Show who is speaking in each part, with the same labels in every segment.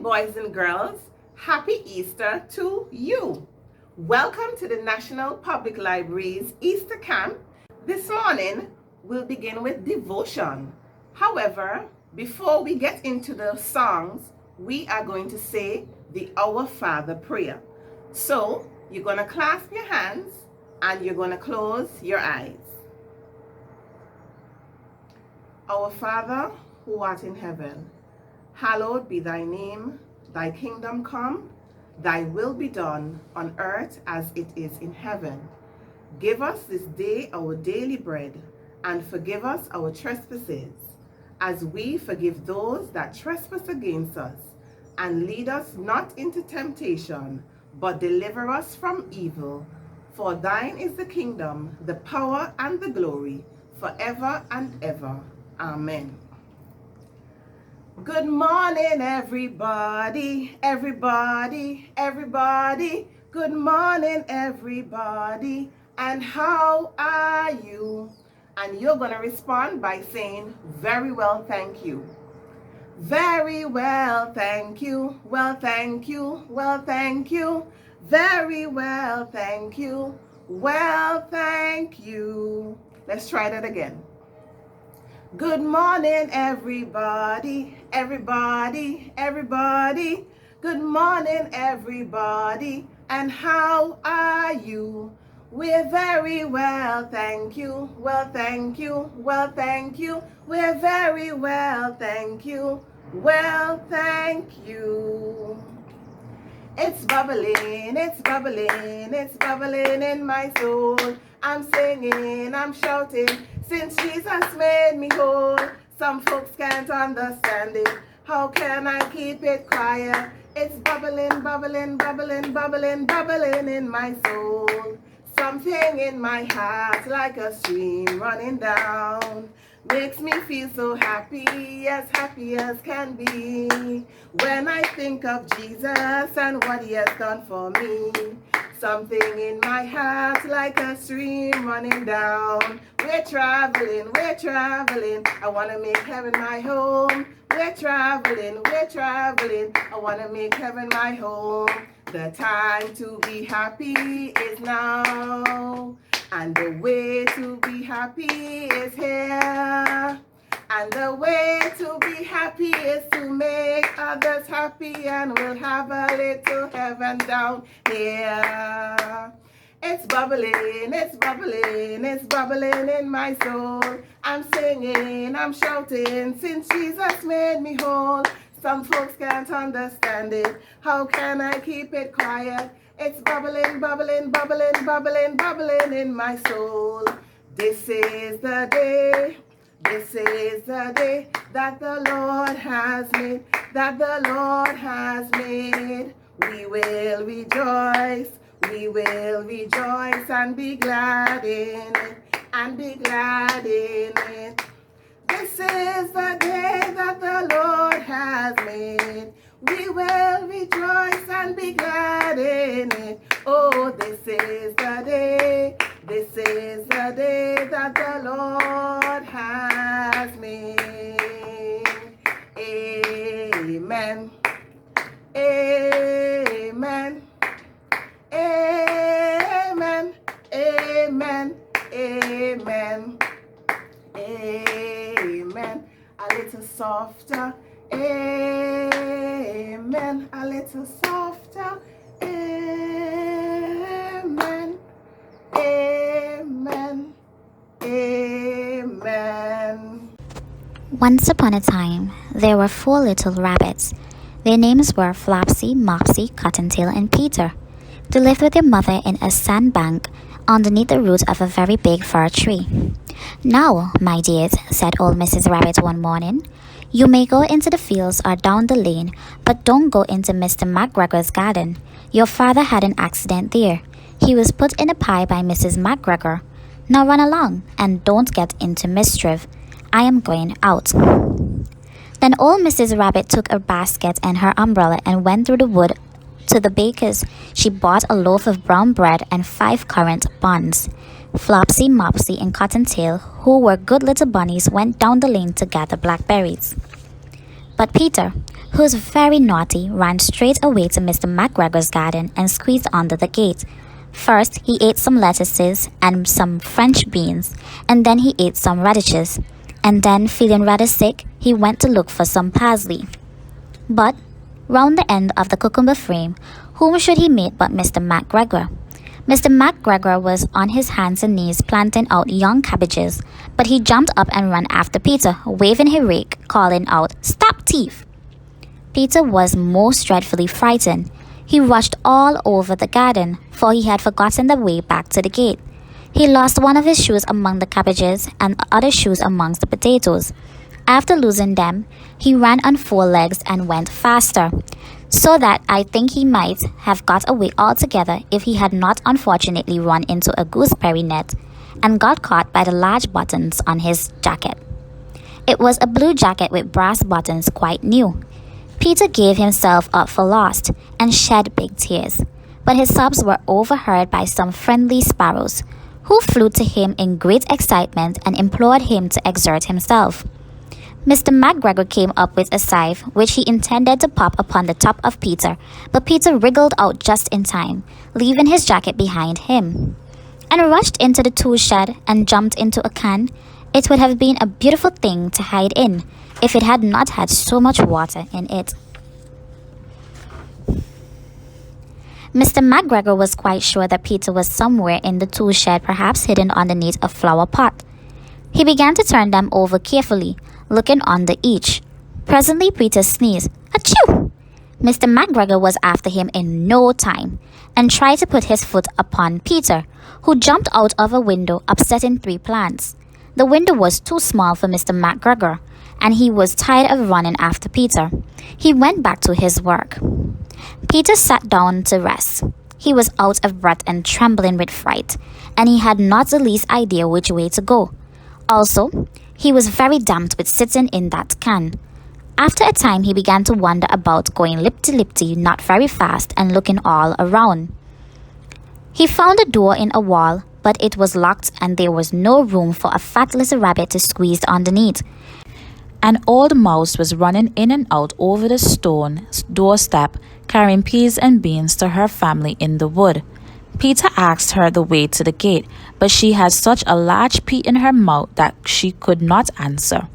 Speaker 1: boys and girls, happy Easter to you. Welcome to the National Public Library's Easter Camp. This morning, we'll begin with devotion. However, before we get into the songs, we are going to say the Our Father prayer. So, you're going to clasp your hands and you're going to close your eyes. Our Father, who art in heaven, hallowed be thy name, thy kingdom come, thy will be done on earth as it is in heaven. Give us this day our daily bread, and forgive us our trespasses, as we forgive those that trespass against us. And lead us not into temptation, but deliver us from evil. For thine is the kingdom, the power, and the glory, forever and ever. Amen. Good morning, everybody, everybody, everybody. Good morning, everybody. And how are you? And you're going to respond by saying, very well, thank you. Very well, thank you. Well, thank you. Well, thank you. Very well, thank you. Well, thank you. Let's try that again. Good morning, everybody, everybody, everybody. Good morning, everybody. And how are you? We're very well, thank you. Well, thank you. Well, thank you. We're very well, thank you. Well, thank you. It's bubbling, it's bubbling, it's bubbling in my soul. I'm singing, I'm shouting, since Jesus made me whole. Some folks can't understand it. How can I keep it quiet? It's bubbling, bubbling, bubbling, bubbling, bubbling in my soul. Something in my heart like a stream running down makes me feel so happy as can be. When I think of Jesus and what he has done for me, something in my heart like a stream running down. We're traveling, I want to make heaven my home. We're traveling, I want to make heaven my home. The time to be happy is now, and the way to be happy is here. And the way to be happy is to make others happy, and we'll have a little heaven down here. It's bubbling, it's bubbling, it's bubbling in my soul. I'm singing, I'm shouting, since Jesus made me whole. Some folks can't understand it. How can I keep it quiet? It's bubbling, bubbling, bubbling, bubbling, bubbling in my soul. This is the day. This is the day that the Lord has made, that the Lord has made. We will rejoice and be glad in it, and be glad in it. This is the day that the Lord has made. We will rejoice and be glad in it. Oh, this is the day that the Lord has made. Amen. Amen. Amen. Amen. Amen. Amen. A little softer. Amen. A little softer. Amen. Amen. Amen.
Speaker 2: Once upon a time, there were 4 little rabbits. Their names were Flopsy, Mopsy, Cottontail, and Peter. They lived with their mother in a sandbank underneath the root of a very big fir tree. "Now, my dears," said old Mrs. Rabbit one morning, "you may go into the fields or down the lane, but don't go into Mr. McGregor's garden. Your father had an accident there. He was put in a pie by Mrs. McGregor. Now run along, and don't get into mischief. I am going out." Then old Mrs. Rabbit took a basket and her umbrella and went through the wood to the baker's. She bought a loaf of brown bread and 5 currant buns. Flopsy, Mopsy, and Cottontail, who were good little bunnies, went down the lane to gather blackberries. But Peter, who was very naughty, ran straight away to Mr. McGregor's garden and squeezed under the gate. First, he ate some lettuces and some French beans, and then he ate some radishes. And then, feeling rather sick, he went to look for some parsley. But, round the end of the cucumber frame, whom should he meet but Mr. McGregor? Mr. McGregor was on his hands and knees planting out young cabbages, but he jumped up and ran after Peter, waving his rake, calling out, "Stop, thief!" Peter was most dreadfully frightened. He rushed all over the garden, for he had forgotten the way back to the gate. He lost one of his shoes among the cabbages and the other shoes amongst the potatoes. After losing them, he ran on four legs and went faster, so that I think he might have got away altogether if he had not unfortunately run into a gooseberry net and got caught by the large buttons on his jacket. It was a blue jacket with brass buttons, quite new. Peter gave himself up for lost and shed big tears, but his sobs were overheard by some friendly sparrows, who flew to him in great excitement and implored him to exert himself. Mr. McGregor came up with a scythe, which he intended to pop upon the top of Peter, but Peter wriggled out just in time, leaving his jacket behind him, and rushed into the tool shed and jumped into a can. It would have been a beautiful thing to hide in, if it had not had so much water in it. Mr. McGregor was quite sure that Peter was somewhere in the tool shed, perhaps hidden underneath a flower pot. He began to turn them over carefully, looking under each. Presently Peter sneezed. Achoo! Mr. McGregor was after him in no time, and tried to put his foot upon Peter, who jumped out of a window, upsetting 3 plants. The window was too small for Mr. McGregor, and he was tired of running after Peter. He went back to his work. Peter sat down to rest. He was out of breath and trembling with fright, and he had not the least idea which way to go. Also, he was very damped with sitting in that can. After a time, he began to wander about, going lipty-lipty, not very fast, and looking all around. He found a door in a wall, but it was locked, and there was no room for a fat little rabbit to squeeze underneath.
Speaker 3: An old mouse was running in and out over the stone doorstep, carrying peas and beans to her family in the wood. Peter asked her the way to the gate, but she had such a large pea in her mouth that she could not answer.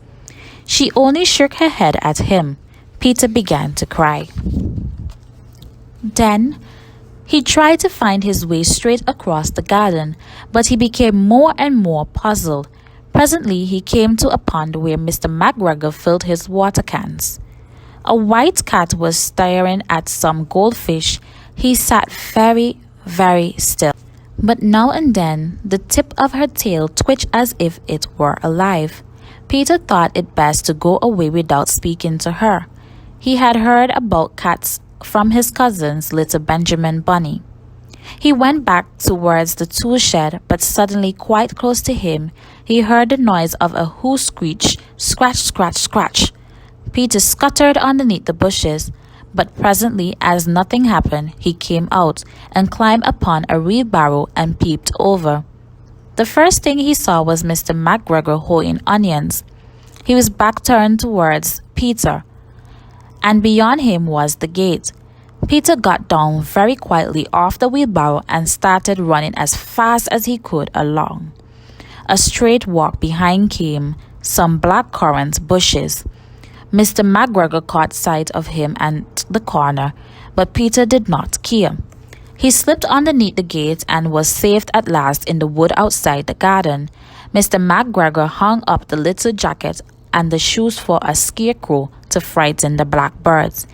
Speaker 3: She only shook her head at him. Peter began to cry. Then he tried to find his way straight across the garden, but he became more and more puzzled. Presently he came to a pond where Mr. McGregor filled his water cans. A white cat was staring at some goldfish. He sat very still, but now and then the tip of her tail twitched as if it were alive. Peter thought it best to go away without speaking to her. He had heard about cats from his cousins, little Benjamin Bunny. He went back towards the tool shed, but suddenly, quite close to him, he heard the noise of a who screech, scratch, scratch, scratch. Peter scuttered underneath the bushes, but presently, as nothing happened, he came out and climbed upon a wheelbarrow and peeped over. The first thing he saw was Mr. McGregor hoeing onions. He was back turned towards Peter, and beyond him was the gate. Peter got down very quietly off the wheelbarrow and started running as fast as he could along. A straight walk behind came some blackcurrant bushes. Mr. McGregor caught sight of him at the corner, but Peter did not care. He slipped underneath the gate and was safe at last in the wood outside the garden. Mr. McGregor hung up the little jacket and the shoes for a scarecrow to frighten the blackbirds.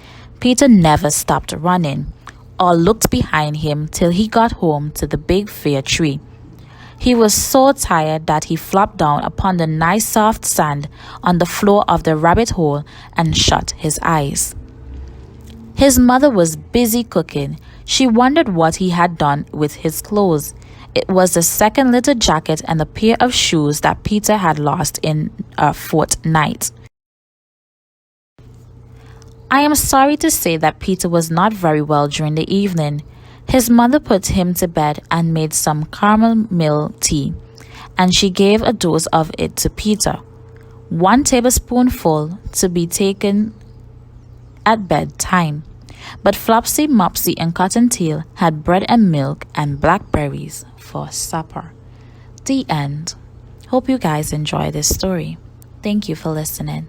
Speaker 3: Peter never stopped running or looked behind him till he got home to the big fir tree. He was so tired that he flopped down upon the nice soft sand on the floor of the rabbit hole and shut his eyes. His mother was busy cooking. She wondered what he had done with his clothes. It was the second little jacket and the pair of shoes that Peter had lost in a fortnight. I am sorry to say that Peter was not very well during the evening. His mother put him to bed and made some chamomile tea, and she gave a dose of it to Peter. 1 tablespoonful to be taken at bedtime. But Flopsy, Mopsy, and Cottontail had bread and milk and blackberries for supper. The end. Hope you guys enjoy this story. Thank you for listening.